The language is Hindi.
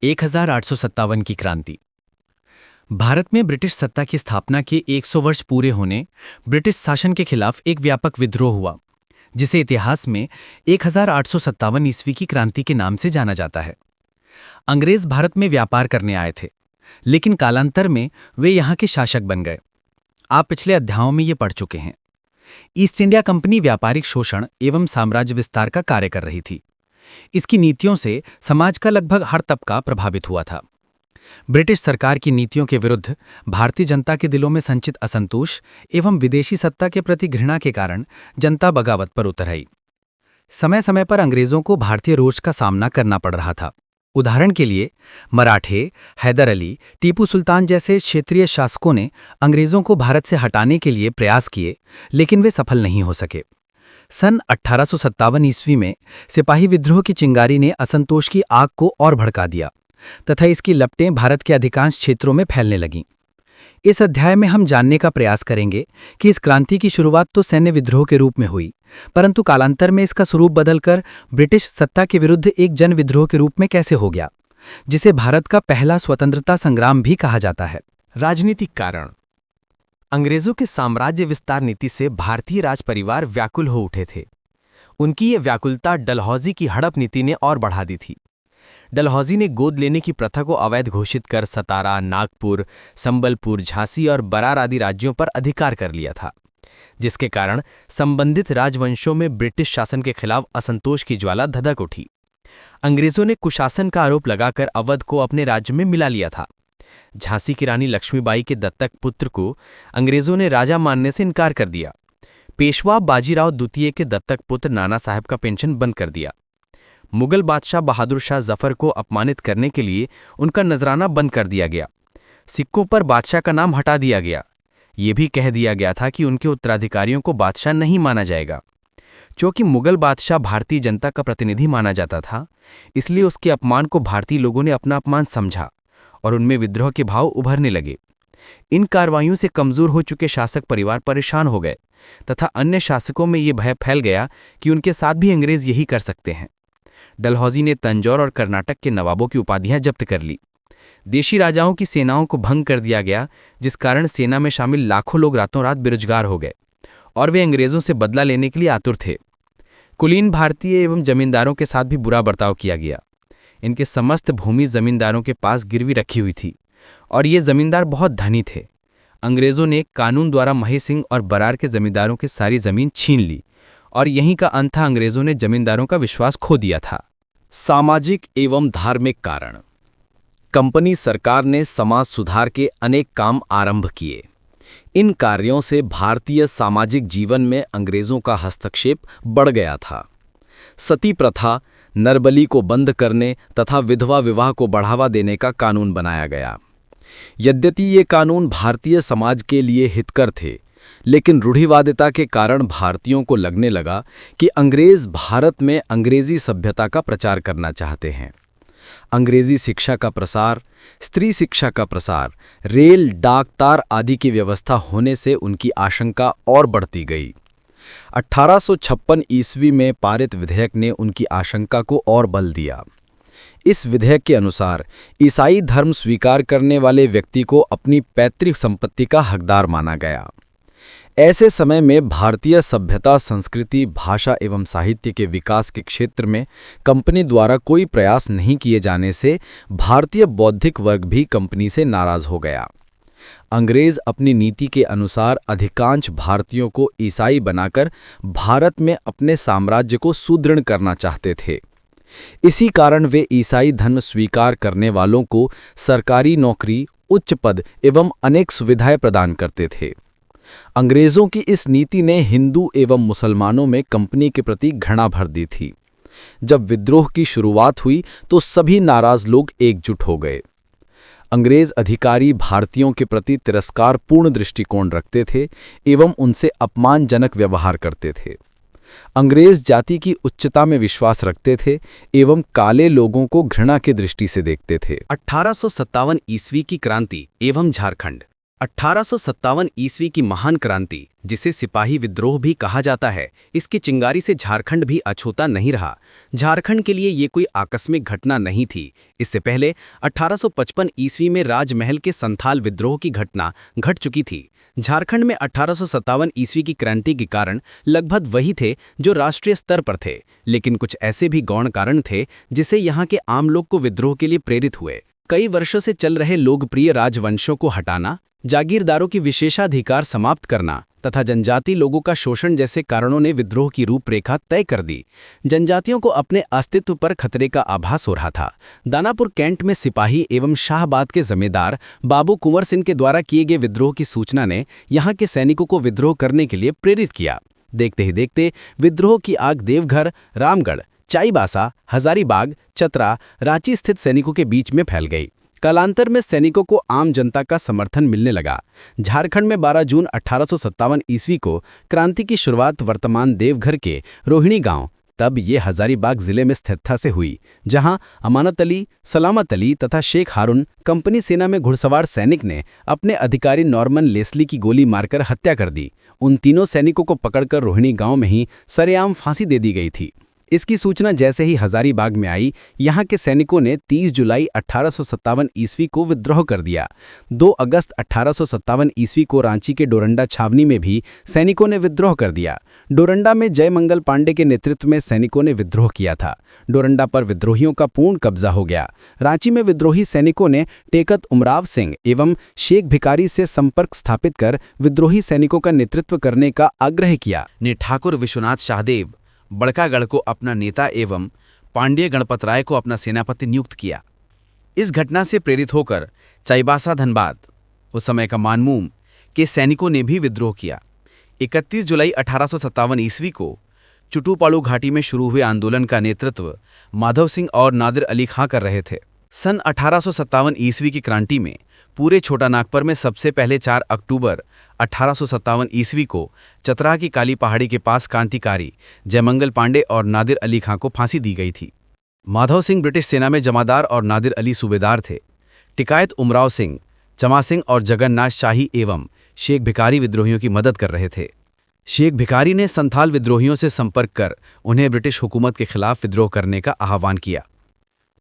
1857 की क्रांति। भारत में ब्रिटिश सत्ता की स्थापना के 100 वर्ष पूरे होने ब्रिटिश शासन के खिलाफ एक व्यापक विद्रोह हुआ, जिसे इतिहास में 1857 ईस्वी की क्रांति के नाम से जाना जाता है। अंग्रेज भारत में व्यापार करने आए थे, लेकिन कालांतर में वे यहाँ के शासक बन गए। आप पिछले अध्यायों में ये पढ़ चुके हैं। ईस्ट इंडिया कंपनी व्यापारिक शोषण एवं साम्राज्य विस्तार का कार्य कर रही थी। इसकी नीतियों से समाज का लगभग हर तबका प्रभावित हुआ था। ब्रिटिश सरकार की नीतियों के विरुद्ध भारतीय जनता के दिलों में संचित असंतोष एवं विदेशी सत्ता के प्रति घृणा के कारण जनता बगावत पर उतर आई। समय समय पर अंग्रेजों को भारतीय रोष का सामना करना पड़ रहा था। उदाहरण के लिए मराठे, हैदर अली, टीपू सुल्तान जैसे क्षेत्रीय शासकों ने अंग्रेजों को भारत से हटाने के लिए प्रयास किए, लेकिन वे सफल नहीं हो सके। सन 1857 ईस्वी में सिपाही विद्रोह की चिंगारी ने असंतोष की आग को और भड़का दिया तथा इसकी लपटें भारत के अधिकांश क्षेत्रों में फैलने लगीं। इस अध्याय में हम जानने का प्रयास करेंगे कि इस क्रांति की शुरुआत तो सैन्य विद्रोह के रूप में हुई, परंतु कालांतर में इसका स्वरूप बदलकर ब्रिटिश सत्ता के विरुद्ध एक जन विद्रोह के रूप में कैसे हो गया, जिसे भारत का पहला स्वतंत्रता संग्राम भी कहा जाता है। राजनीतिक कारण। अंग्रेजों के साम्राज्य विस्तार नीति से भारतीय राज परिवार व्याकुल हो उठे थे। उनकी ये व्याकुलता डलहौजी की हड़प नीति ने और बढ़ा दी थी। डलहौजी ने गोद लेने की प्रथा को अवैध घोषित कर सतारा, नागपुर, संबलपुर, झांसी और बरार आदि राज्यों पर अधिकार कर लिया था, जिसके कारण संबंधित राजवंशों में ब्रिटिश शासन के खिलाफ असंतोष की ज्वाला धधक उठी। अंग्रेजों ने कुशासन का आरोप लगाकर अवध को अपने राज्य में मिला लिया था। झांसी की रानी लक्ष्मीबाई के दत्तक पुत्र को अंग्रेजों ने राजा मानने से इनकार कर दिया। पेशवा बाजीराव द्वितीय के दत्तक पुत्र नाना साहब का पेंशन बंद कर दिया। मुगल बादशाह बहादुर शाह जफर को अपमानित करने के लिए उनका नजराना बंद कर दिया गया। सिक्कों पर बादशाह का नाम हटा दिया गया। ये भी कह दिया गया था कि उनके उत्तराधिकारियों को बादशाह नहीं माना जाएगा। चूंकि मुगल बादशाह भारतीय जनता का प्रतिनिधि माना जाता था, इसलिए उसके अपमान को भारतीय लोगों ने अपना अपमान समझा और उनमें विद्रोह के भाव उभरने लगे। इन कार्रवाइयों से कमजोर हो चुके शासक परिवार परेशान हो गए तथा अन्य शासकों में ये भय फैल गया कि उनके साथ भी अंग्रेज यही कर सकते हैं। डलहौजी ने तंजौर और कर्नाटक के नवाबों की उपाधियां जब्त कर ली। देशी राजाओं की सेनाओं को भंग कर दिया गया, जिस कारण सेना में शामिल लाखों लोग रातों रात बेरोजगार हो गए और वे अंग्रेजों से बदला लेने के लिए आतुर थे। कुलीन भारतीय एवं जमींदारों के साथ भी बुरा बर्ताव किया गया। इनके समस्त भूमि जमींदारों के पास गिरवी रखी हुई थी और ये जमींदार बहुत धनी थे। अंग्रेजों ने कानून द्वारा मही सिंह और बरार के जमींदारों की सारी जमीन छीन ली और यहीं का अंत था। अंग्रेजों ने जमींदारों का विश्वास खो दिया था। सामाजिक एवं धार्मिक कारण। कंपनी सरकार ने समाज सुधार के अनेक काम आरंभ किए। इन कार्यों से भारतीय सामाजिक जीवन में अंग्रेजों का हस्तक्षेप बढ़ गया था। सती प्रथा, नरबली को बंद करने तथा विधवा विवाह को बढ़ावा देने का कानून बनाया गया। यद्यपि ये कानून भारतीय समाज के लिए हितकर थे, लेकिन रूढ़िवादिता के कारण भारतीयों को लगने लगा कि अंग्रेज भारत में अंग्रेजी सभ्यता का प्रचार करना चाहते हैं। अंग्रेजी शिक्षा का प्रसार, स्त्री शिक्षा का प्रसार, रेल, डाक, तार आदि की व्यवस्था होने से उनकी आशंका और बढ़ती गई। 1856 ईस्वी में पारित विधेयक ने उनकी आशंका को और बल दिया। इस विधेयक के अनुसार ईसाई धर्म स्वीकार करने वाले व्यक्ति को अपनी पैतृक संपत्ति का हकदार माना गया। ऐसे समय में भारतीय सभ्यता, संस्कृति, भाषा एवं साहित्य के विकास के क्षेत्र में कंपनी द्वारा कोई प्रयास नहीं किए जाने से भारतीय बौद्धिक वर्ग भी कंपनी से नाराज हो गया। अंग्रेज अपनी नीति के अनुसार अधिकांश भारतीयों को ईसाई बनाकर भारत में अपने साम्राज्य को सुदृढ़ करना चाहते थे। इसी कारण वे ईसाई धर्म स्वीकार करने वालों को सरकारी नौकरी, उच्च पद एवं अनेक सुविधाएं प्रदान करते थे। अंग्रेजों की इस नीति ने हिंदू एवं मुसलमानों में कंपनी के प्रति घृणा भर दी थी। जब विद्रोह की शुरुआत हुई तो सभी नाराज लोग एकजुट हो गए। अंग्रेज अधिकारी भारतीयों के प्रति तिरस्कारपूर्ण दृष्टिकोण रखते थे एवं उनसे अपमानजनक व्यवहार करते थे। अंग्रेज जाति की उच्चता में विश्वास रखते थे एवं काले लोगों को घृणा की दृष्टि से देखते थे। 1857 ईस्वी की क्रांति एवं झारखंड। 1857 ईस्वी की महान क्रांति, जिसे सिपाही विद्रोह भी कहा जाता है, इसकी चिंगारी से झारखंड भी अछूता नहीं रहा। झारखंड के लिए ये कोई आकस्मिक घटना नहीं थी। इससे पहले 1855 ईस्वी में राजमहल के संथाल विद्रोह की घटना घट चुकी थी। झारखंड में 1857 ईस्वी की क्रांति के कारण लगभग वही थे जो राष्ट्रीय स्तर पर थे, लेकिन कुछ ऐसे भी गौण कारण थे जिसे यहाँ के आम लोग को विद्रोह के लिए प्रेरित हुए। कई वर्षों से चल रहे लोकप्रिय राजवंशों को हटाना, जागीरदारों की विशेषाधिकार समाप्त करना तथा जनजाति लोगों का शोषण जैसे कारणों ने विद्रोह की रूपरेखा तय कर दी। जनजातियों को अपने अस्तित्व पर खतरे का आभास हो रहा था। दानापुर कैंट में सिपाही एवं शाहबाद के जमींदार बाबू कुंवर सिंह के द्वारा किए गए विद्रोह की सूचना ने यहाँ के सैनिकों को विद्रोह करने के लिए प्रेरित किया। देखते ही देखते विद्रोह की आग देवघर, रामगढ़, चाईबासा, हजारीबाग, चतरा, रांची स्थित सैनिकों के बीच में फैल गई। कालांतर में सैनिकों को आम जनता का समर्थन मिलने लगा। झारखंड में 12 जून 1857 ईस्वी को क्रांति की शुरुआत वर्तमान देवघर के रोहिणी गांव, तब ये हजारीबाग जिले में स्थित था, से हुई, जहां अमानत अली, सलामत अली तथा शेख हारून कंपनी सेना में घुड़सवार सैनिक ने अपने अधिकारी नॉर्मन लेस्ली की गोली मारकर हत्या कर दी। उन तीनों सैनिकों को पकड़कर रोहिणी गांव में ही सरेआम फांसी दे दी गई थी। इसकी सूचना जैसे ही हजारीबाग में आई, यहाँ के सैनिकों ने 30 जुलाई 1857 ईस्वी को विद्रोह कर दिया। 2 अगस्त 1857 ईस्वी को रांची के डोरंडा छावनी में भी सैनिकों ने विद्रोह कर दिया। डोरंडा में जयमंगल पांडे के नेतृत्व में सैनिकों ने विद्रोह किया था। डोरंडा पर विद्रोहियों का पूर्ण कब्जा हो गया। रांची में विद्रोही सैनिकों ने टेकत उमराव सिंह एवं शेख भिकारी से संपर्क स्थापित कर विद्रोही सैनिकों का नेतृत्व करने का आग्रह किया। ने ठाकुर विश्वनाथ शाहदेव बड़कागढ़ को अपना नेता एवं पांड्य गणपत राय को अपना सेनापति नियुक्त किया। इस घटना से प्रेरित होकर चाईबासा, धनबाद, उस समय का मानमूम, के सैनिकों ने भी विद्रोह किया। 31 जुलाई 1857 ईस्वी को चुटूपाड़ू घाटी में शुरू हुए आंदोलन का नेतृत्व माधव सिंह और नादिर अली खां कर रहे थे। सन 1857 ईस्वी की क्रांति में पूरे छोटा नागपुर में सबसे पहले 4 अक्टूबर 1857 ईस्वी को चतरा की काली पहाड़ी के पास क्रांतिकारी जयमंगल पांडे और नादिर अली खां को फांसी दी गई थी। माधव सिंह ब्रिटिश सेना में जमादार और नादिर अली सूबेदार थे। टिकायत उमराव सिंह, चमा सिंह और जगन्नाथ शाही एवं शेख भिकारी विद्रोहियों की मदद कर रहे थे। शेख भिकारी ने संथाल विद्रोहियों से संपर्क कर उन्हें ब्रिटिश हुकूमत के खिलाफ विद्रोह करने का आह्वान किया।